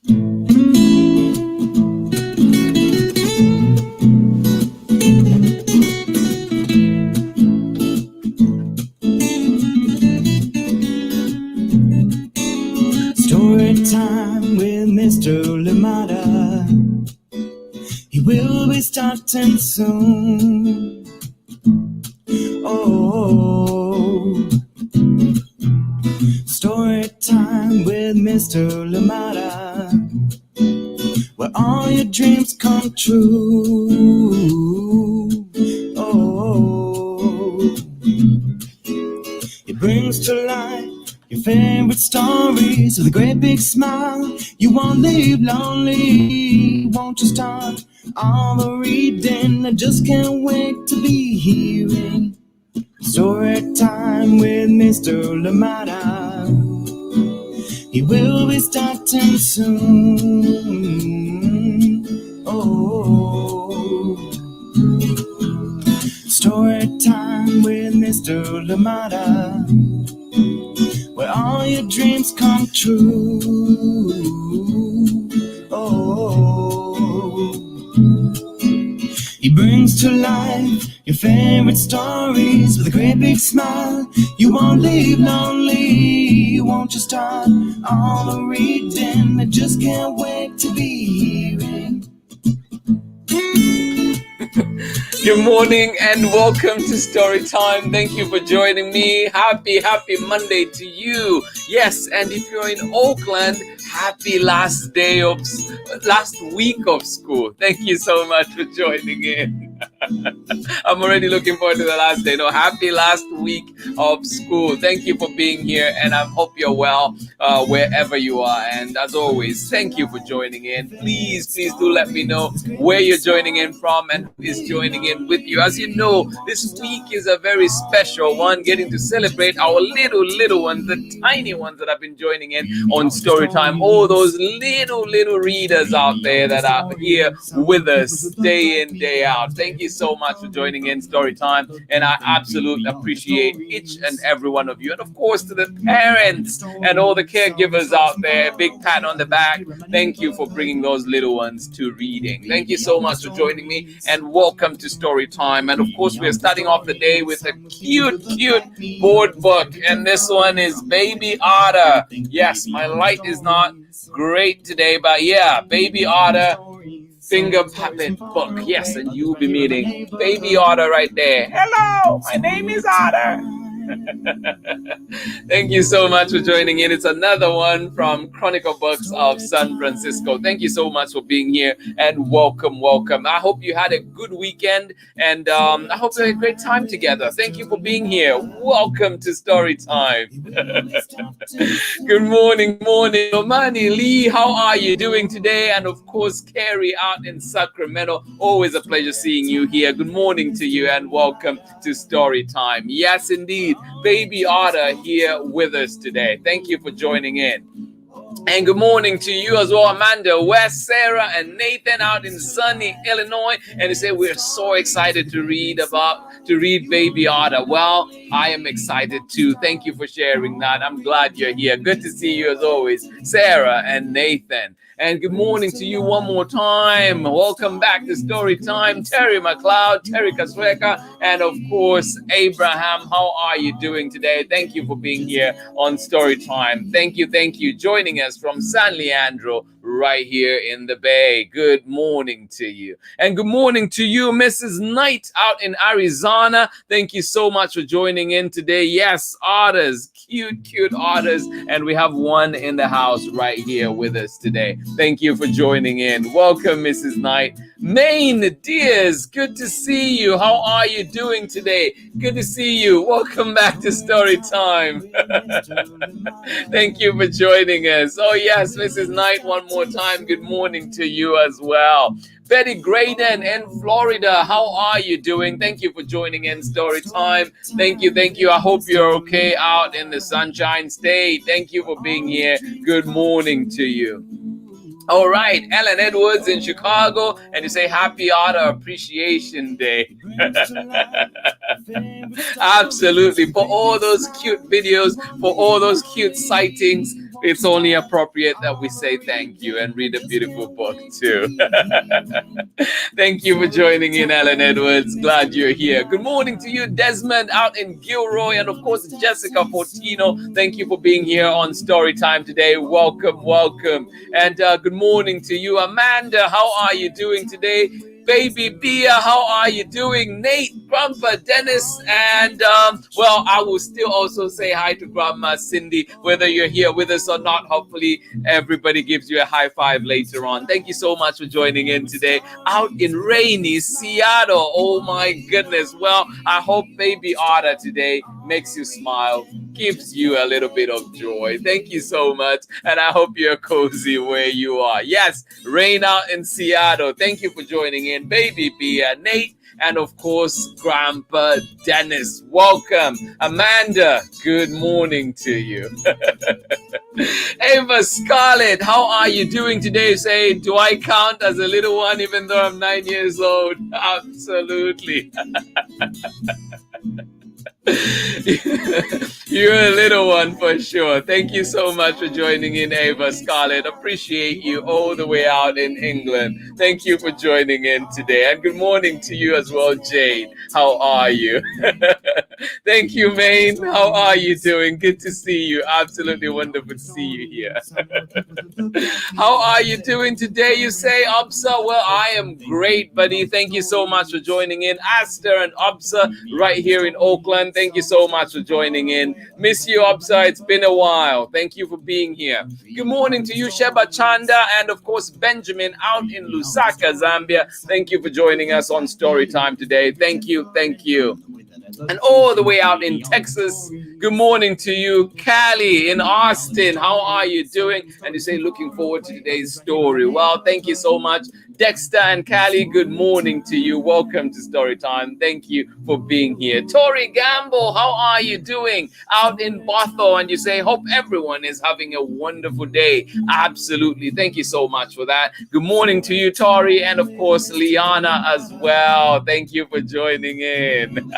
Story time with Mr. Lamada. He will be starting soon. Oh, story time with Mr. Lamada, where all your dreams come true. Oh, he brings to life your favorite stories with a great big smile. You won't leave lonely, won't you start all the reading? I just can't wait to be hearing story time with Mr. Lamada. He will be starting soon. Oh, story time with Mr. Lamada, where all your dreams come true. Oh, he brings to life your favorite stories with a great big smile. You won't leave lonely, won't you start all the reading? I just can't wait to be hearing. Good morning and welcome to Story Time. Thank you for joining me. Happy Monday to you. Yes, and if you're in Oakland, happy last week of school. Thank you so much for joining in. I'm already looking forward to the last day. No, happy last week of school. Thank you for being here, and I hope you're well wherever you are. And as always, thank you for joining in. Please do let me know where you're joining in from and who is joining in with you. As you know, this week is a very special one, getting to celebrate our little ones, the tiny ones that have been joining in on Storytime. All those little readers out there that are here with us day in, day out. Thank you so much for joining in Storytime, and I absolutely appreciate each and every one of you. And of course, to the parents and all the caregivers out there, big pat on the back. Thank you for bringing those little ones to reading. Thank you so much for joining me, and welcome to Storytime. And of course, we're starting off the day with a cute board book, and this one is Baby Otter. Yes, my light is not great today, but yeah, Baby Otter finger puppet book. Yes, and you'll be meeting Baby Otter right there. Hello, my name is Otter. Thank you so much for joining in. It's another one from Chronicle Books of San Francisco. Thank you so much for being here, and welcome. I hope you had a good weekend, and I hope you had a great time together. Thank you for being here. Welcome to Story Time. Good morning, Omani Lee. How are you doing today? And of course, Carrie out in Sacramento. Always a pleasure seeing you here. Good morning to you, and welcome to Story Time. Yes, indeed. Baby Otter here with us today. Thank you for joining in. And good morning to you as well, Amanda, Wes, Sarah, and Nathan out in sunny Illinois. And they say we're so excited to read Baby Otter. Well, I am excited too. Thank you for sharing that. I'm glad you're here. Good to see you as always, Sarah and Nathan. And good morning to you one more time. Welcome back to Story Time. Terry McLeod, Terry Kasweka, and of course, Abraham. How are you doing today? Thank you for being here on Story Time. Thank you. Joining us from San Leandro, right here in the Bay. Good morning to you. And good morning to you, Mrs. Knight out in Arizona. Thank you so much for joining in today. Yes, otters, cute otters. And we have one in the house right here with us today. Thank you for joining in. Welcome, Mrs. Knight. Maine Diaz, good to see you. How are you doing today? Good to see you. Welcome back to Story Time. Thank you for joining us. Oh yes, Mrs. Knight, one more time. Good morning to you as well. Betty Graydon in Florida, how are you doing? Thank you for joining in Story Time. Thank you. I hope you're okay out in the Sunshine State. Thank you for being here. Good morning to you. All right, Ellen Edwards in Chicago, and you say Happy Otter Appreciation Day. Absolutely, for all those cute videos, for all those cute sightings, it's only appropriate that we say thank you and read a beautiful book too. Thank you for joining in, Alan Edwards. Glad you're here. Good morning to you, Desmond, out in Gilroy, and of course, Jessica Fortino. Thank you for being here on Story Time today. Welcome, welcome. And good morning to you, Amanda. How are you doing today? Baby Bia, how are you doing? Nate, Grandpa Dennis, and well, I will still also say hi to Grandma Cindy, whether you're here with us or not. Hopefully, everybody gives you a high five later on. Thank you so much for joining in today. Out in rainy Seattle. Oh my goodness. Well, I hope Baby Otter today makes you smile, gives you a little bit of joy. Thank you so much, and I hope you're cozy where you are. Yes, rain out in Seattle. Thank you for joining in. Baby Bia, Nate, and of course, Grandpa Dennis. Welcome. Amanda, good morning to you. Ava Scarlett, how are you doing today? Say, do I count as a little one even though I'm 9 years old? Absolutely. You're a little one for sure. Thank you so much for joining in, Ava Scarlett. Appreciate you all the way out in England. Thank you for joining in today. And good morning to you as well, Jane. How are you? Thank you, Maine. How are you doing? Good to see you. Absolutely wonderful to see you here. How are you doing today, you say, Absa? Well, I am great, buddy. Thank you so much for joining in. Aster and Absa right here in Oakland. Thank you so much for joining in. Miss you, Absa. It's been a while. Thank you for being here. Good morning to you, Sheba Chanda, and of course, Benjamin out in Lusaka, Zambia. Thank you for joining us on Storytime today. Thank you. Thank you. And all the way out in Texas, good morning to you, Callie in Austin. How are you doing? And you say, looking forward to today's story. Well, thank you so much, Dexter and Callie. Good morning to you. Welcome to Storytime. Thank you for being here. Tori Gamble, how are you doing? Out in Bothell, and you say, hope everyone is having a wonderful day. Absolutely. Thank you so much for that. Good morning to you, Tori, and of course, Liana as well. Thank you for joining in.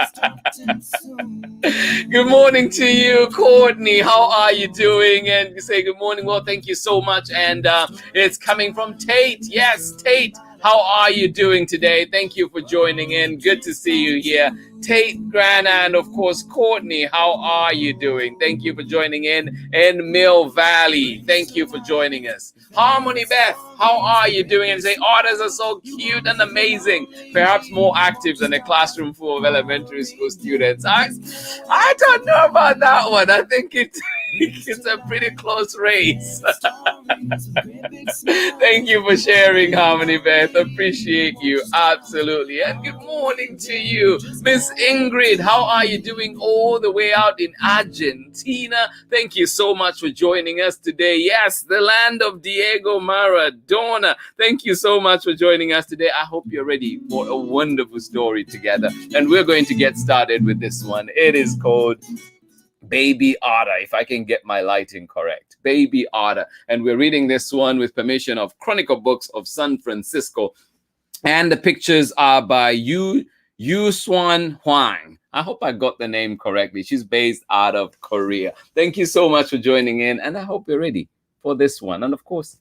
Good morning to you, Courtney. How are you doing? And you say good morning. Well, thank you so much. And it's coming from Tate. Yes, Tate. How are you doing today? Thank you for joining in. Good to see you here. Tate, Grana, and of course, Courtney, how are you doing? Thank you for joining in Mill Valley. Thank you for joining us. Harmony Beth, how are you doing? And say, otters are so cute and amazing. Perhaps more active than a classroom full of elementary school students. I don't know about that one. I think it's a pretty close race. Thank you for sharing, Harmony Beth. Appreciate you. Absolutely. And good morning to you, Miss Ingrid. How are you doing all the way out in Argentina? Thank you so much for joining us today. Yes, the land of Diego Maradona. Thank you so much for joining us today. I hope you're ready for a wonderful story together. And we're going to get started with this one. It is called Baby Otter, if I can get my lighting correct. Baby Otter. And we're reading this one with permission of Chronicle Books of San Francisco. And the pictures are by YU-HSUAN HUANG. I hope I got the name correctly. She's based out of Korea. Thank you so much for joining in. And I hope you're ready for this one. And of course,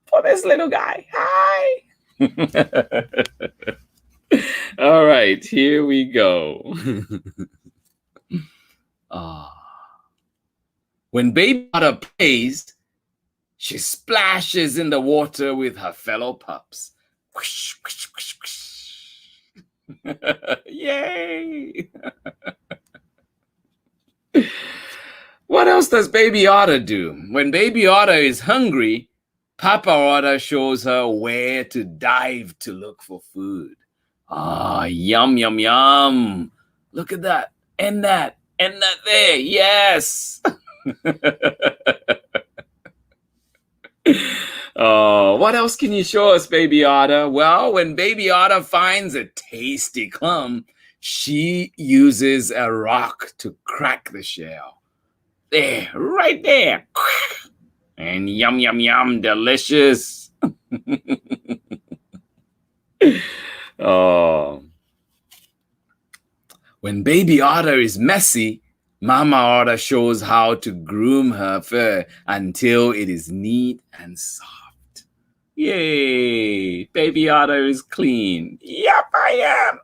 for this little guy. Hi. All right, here we go. When Baby Otter plays, she splashes in the water with her fellow pups. Whoosh, whoosh, whoosh, whoosh. Yay! What else does Baby Otter do? When Baby Otter is hungry, Papa Otter shows her where to dive to look for food. Ah, yum, yum, yum. Look at that, and that there. Yes. Oh, what else can you show us, Baby Otter? Well, when Baby Otter finds a tasty clump, she uses a rock to crack the shell. There, right there. And yum, yum, yum, delicious. Oh. When Baby Otter is messy, Mama Otter shows how to groom her fur until it is neat and soft. Yay! Baby Otter is clean. Yep, I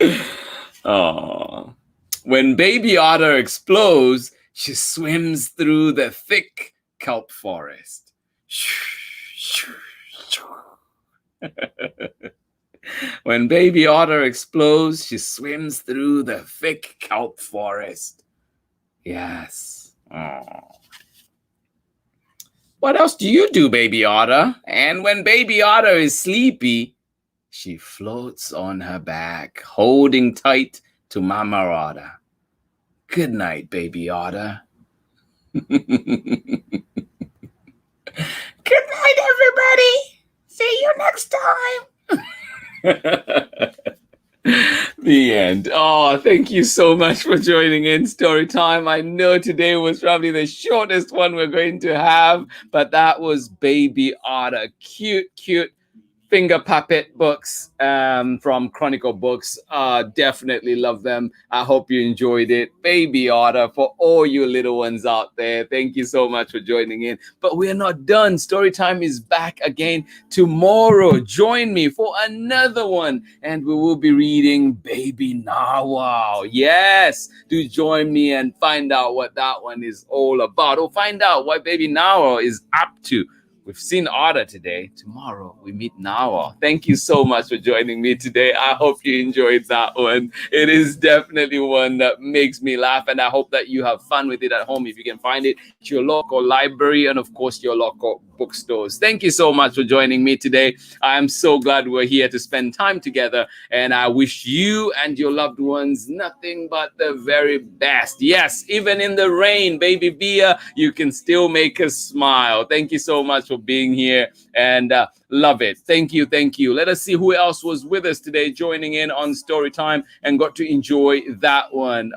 am. Oh. When Baby Otter explodes, she swims through the thick kelp forest. When Baby Otter explodes, she swims through the thick kelp forest. Yes. Oh. What else do you do, Baby Otter? And when Baby Otter is sleepy, she floats on her back, holding tight to Mama Otter. Good night, Baby Otter. Good night, everybody. See you next time. The end. Oh, thank you so much for joining in Story Time. I know today was probably the shortest one we're going to have, but that was Baby Otter. Cute, cute finger puppet books from Chronicle Books. Definitely love them. I hope you enjoyed it. Baby Otter, for all you little ones out there, thank you so much for joining in. But we're not done. Storytime is back again tomorrow. Join me for another one, and we will be reading Baby Narwhal. Yes, do join me and find out what that one is all about, or find out what Baby Narwhal is up to. We've seen Otter today. Tomorrow we meet Narwhal. Thank you so much for joining me today. I hope you enjoyed that one. It is definitely one that makes me laugh, and I hope that you have fun with it at home if you can find it at your local library and, of course, your local bookstores. Thank you so much for joining me today. I am so glad we're here to spend time together, and I wish you and your loved ones nothing but the very best. Yes, even in the rain, Baby Bia, you can still make us smile. Thank you so much for being here, and love it. Thank you. Thank you. Let us see who else was with us today, joining in on Storytime and got to enjoy that one.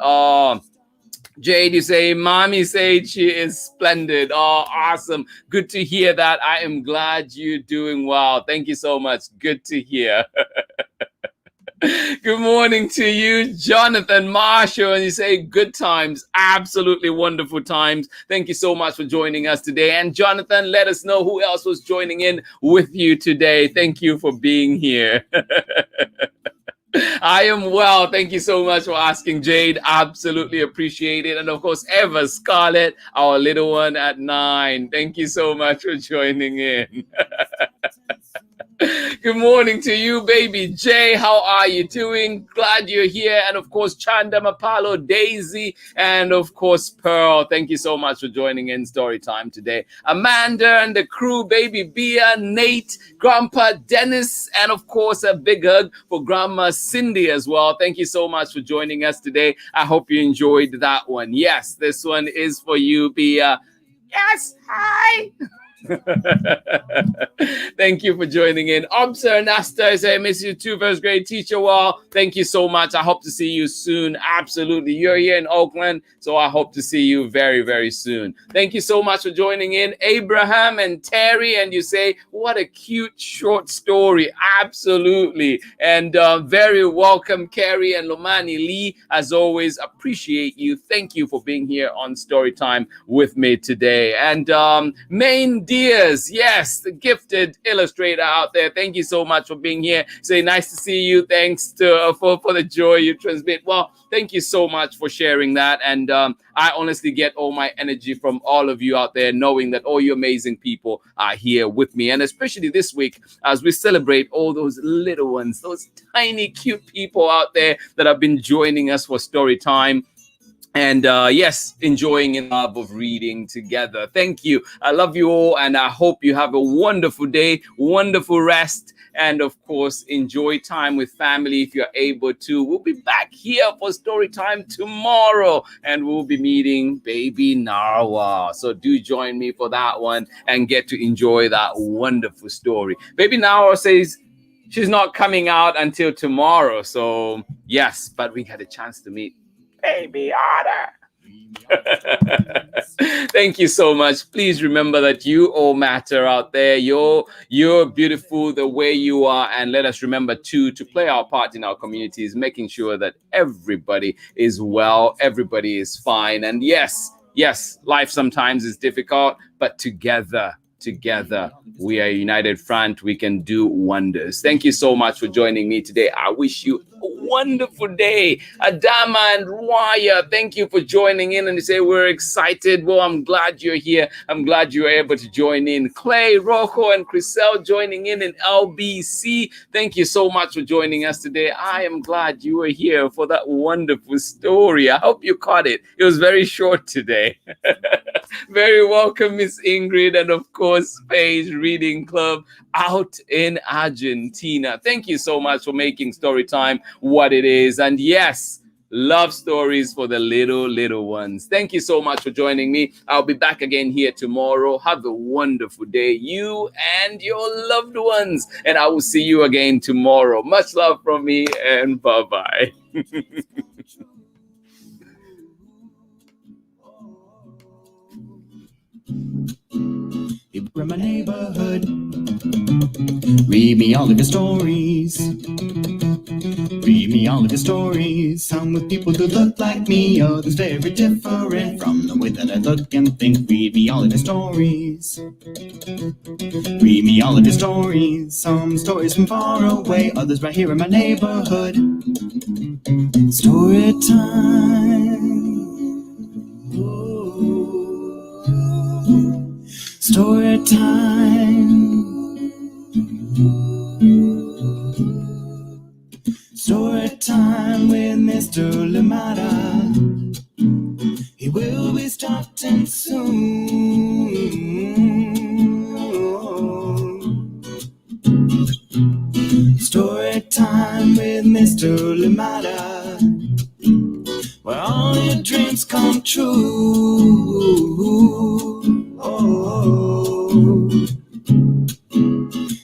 Jade, you say, Mommy said she is splendid. Oh, awesome. Good to hear that. I am glad you're doing well. Thank you so much. Good to hear. Good morning to you, Jonathan Marshall, and you say good times, absolutely wonderful times. Thank you so much for joining us today. And Jonathan, let us know who else was joining in with you today. Thank you for being here. I am well. Thank you so much for asking, Jade. Absolutely appreciate it. And of course, Eva Scarlett, our little one at 9. Thank you so much for joining in. Good morning to you, Baby Jay. How are you doing? Glad you're here. And of course, Chanda Mapalo, Daisy, and of course, Pearl. Thank you so much for joining in Storytime today. Amanda and the crew, Baby Bia, Nate, Grandpa Dennis, and of course, a big hug for Grandma Cindy as well. Thank you so much for joining us today. I hope you enjoyed that one. Yes, this one is for you, Bia. Yes, hi. Thank you for joining in. Sir Nasta, I say I miss you too, first grade teacher. Well, thank you so much. I hope to see you soon. Absolutely. You're here in Oakland, so I hope to see you very, very soon. Thank you so much for joining in. Abraham and Terry, and you say, what a cute short story. Absolutely. And very welcome, Carrie and Lomani Lee. As always, appreciate you. Thank you for being here on Storytime with me today. And Main Diaz, yes, the gifted illustrator out there. Thank you so much for being here. Say nice to see you. Thanks to for the joy you transmit. Well, thank you so much for sharing that. And I honestly get all my energy from all of you out there, knowing that all you amazing people are here with me. And especially this week, as we celebrate all those little ones, those tiny, cute people out there that have been joining us for story time. And yes, enjoying in love of reading together. Thank you. I love you all, and I hope you have a wonderful day, wonderful rest, and of course, enjoy time with family if you're able to. We'll be back here for story time tomorrow, and we'll be meeting Baby Narwhal. So do join me for that one and get to enjoy that wonderful story. Baby Narwhal says she's not coming out until tomorrow. So yes, but we had a chance to meet Baby Otter. Thank you so much. Please remember that you all matter out there. You're beautiful the way you are, and let us remember too to play our part in our communities, making sure that everybody is well, everybody is fine. And yes, life sometimes is difficult, but together, we are a united front. We can do wonders. Thank you so much for joining me today. I wish you a wonderful day. Adama and Rwaya, thank you for joining in, and they say we're excited. Well, I'm glad you're here. I'm glad you were able to join in. Clay, Rocco, and Chriselle joining in LBC. Thank you so much for joining us today. I am glad you were here for that wonderful story. I hope you caught it. It was very short today. Very welcome, Miss Ingrid, and of course, Paige Reading Club out in Argentina. Thank you so much for making story time what it is. And yes, love stories for the little ones. Thank you so much for joining me. I'll be back again here tomorrow. Have a wonderful day, you and your loved ones. And I will see you again tomorrow. Much love from me, and bye-bye. You're in my neighborhood. Read me all of your stories. Read me all of your stories. Some with people who look like me, others very different from the way that I look and think. Read me all of your stories. Read me all of your stories. Some stories from far away, others right here in my neighborhood. Story time. Story time. Story time with Mr. Lamada. He will be starting soon. Story time with Mr. Lamada, where all your dreams come true.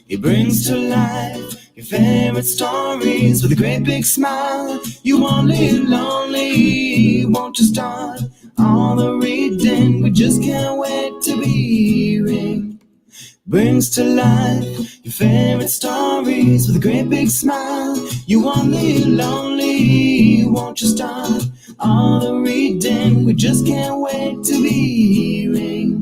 He brings to life your favorite stories with a great big smile. You won't live lonely, won't you start all the reading? We just can't wait to be hearing. Brings to life your favorite stories with a great big smile. You won't live lonely, won't you start all the reading? We just can't wait to be hearing.